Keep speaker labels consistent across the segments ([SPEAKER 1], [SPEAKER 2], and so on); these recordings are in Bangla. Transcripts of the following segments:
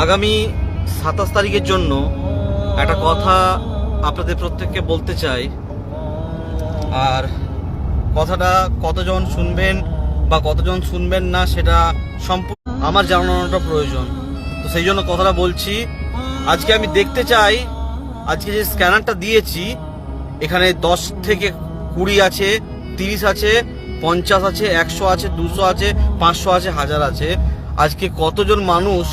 [SPEAKER 1] আগামী 27 তারিখের জন্য একটা কথা আপনাদের প্রত্যেককে বলতে চাই। আর কথাটা কতজন শুনবেন বা কতজন শুনবেন না সেটা সম্পূর্ণ আমার জানানোটা প্রয়োজন। তো সেই জন্য কথাটা বলছি। আজকে আমি দেখতে চাই, আজকে যে স্ক্যানারটা দিয়েছি এখানে 10 থেকে 20 আছে, 30 আছে, 50 আছে, 100 আছে, 200 আছে, 500 আছে, 1000 আছে। আজকে কতজন মানুষ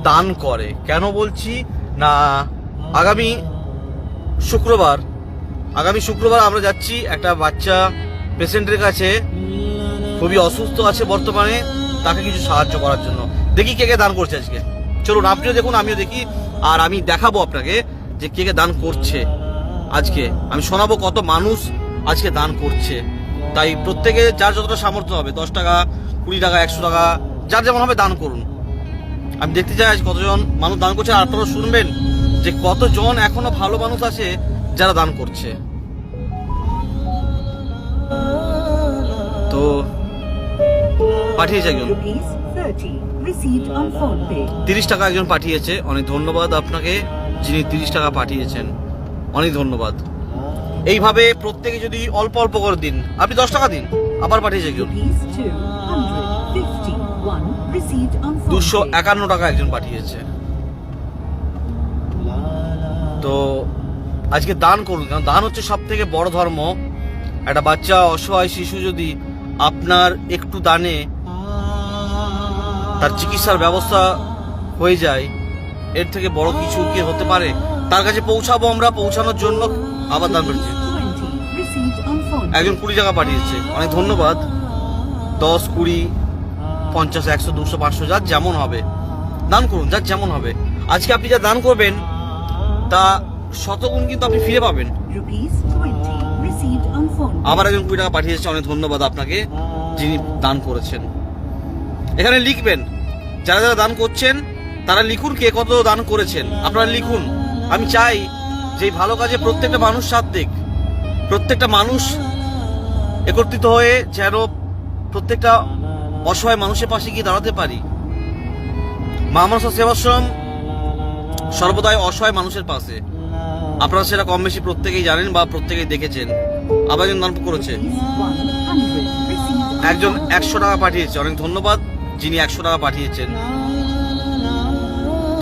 [SPEAKER 1] দান করে। কেন বলছি না, আগামী শুক্রবার আমরা যাচ্ছি একটা বাচ্চা পেশেন্টের কাছে, খুবই অসুস্থ আছে বর্তমানে, তাকে কিছু সাহায্য করার জন্য। দেখি কে কে দান করছে আজকে। চলুন আপনিও দেখুন, আমিও দেখি, আর আমি দেখাবো আপনাকে যে কে কে দান করছে। আজকে আমি শোনাবো কত মানুষ আজকে দান করছে। তাই প্রত্যেকে যার যতটা সামর্থ্য হবে, 10 টাকা, 20 টাকা, 100 টাকা, যার যেমন হবে দান করুন। আমি দেখতে চাই আজ কতজন মানুষ দান করছে। আর আপনারা শুনবেন যে কতজন এখনো ভালো মানুষ আছে যারা দান করছে। তো পাঠিয়েছে একজন 30 টাকা, একজন পাঠিয়েছে। অনেক ধন্যবাদ আপনাকে যিনি 30 টাকা পাঠিয়েছেন, অনেক ধন্যবাদ। এইভাবে প্রত্যেকে যদি অল্প অল্প করে দিন, আপনি 10 টাকা দিন, আবার পাঠিয়েছে একজন 251 টাকা একজন পাঠিয়েছে। তো আজকে দান করুন, কারণ দান হচ্ছে সব থেকে বড় ধর্ম। একটা বাচ্চা, অসহায় শিশু যদি আপনার একটু দানে তার চিকিৎসার ব্যবস্থা হয়ে যায়, এর থেকে বড় কিছু কি হতে পারে? তার কাছে পৌঁছাবো আমরা, পৌঁছানোর জন্য আবার দান করছি। একজন 20 টাকা পাঠিয়েছে, অনেক ধন্যবাদ। 10, 20, 50, 100, 200, 500, যার যেমন হবে দান করুন, যার যেমন হবে। আজকে আপনি যা দান করবেন তা শতগুণ কিন্তু আপনি ফিরে পাবেন। আবার একজন 20 টাকা পাঠিয়েছে, অনেক ধন্যবাদ আপনাকে যিনি দান করেছেন। এখানে লিখবেন, যারা যারা দান করছেন তারা লিখুন কে কত দান করেছেন। আপনারা লিখুন। আমি চাই যে ভালো কাজে প্রত্যেকটা মানুষ সাথ দিক, প্রত্যেকটা মানুষ একত্রিত হয়ে যেন প্রত্যেকটা অসহায় মানুষের পাশে গিয়ে দাঁড়াতে পারি। মা মনসা সেবাশ্রম সর্বদাই অসহায় মানুষের পাশে। আপনারা সেটা কম বেশি প্রত্যেকেই জানেন বা প্রত্যেকেই দেখেছেন। আবার একজন দান করেছে, একজন 100 টাকা পাঠিয়েছে, অনেক ধন্যবাদ যিনি 100 টাকা পাঠিয়েছেন।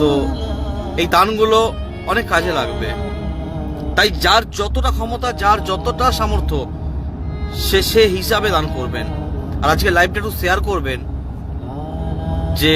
[SPEAKER 1] তো এই দানগুলো অনেক কাজে লাগবে। তাই যার যতটা ক্ষমতা, যার যতটা সামর্থ্য, সে হিসাবে দান করবেন। আর আজকে লাইভটা একটু শেয়ার করবেন যে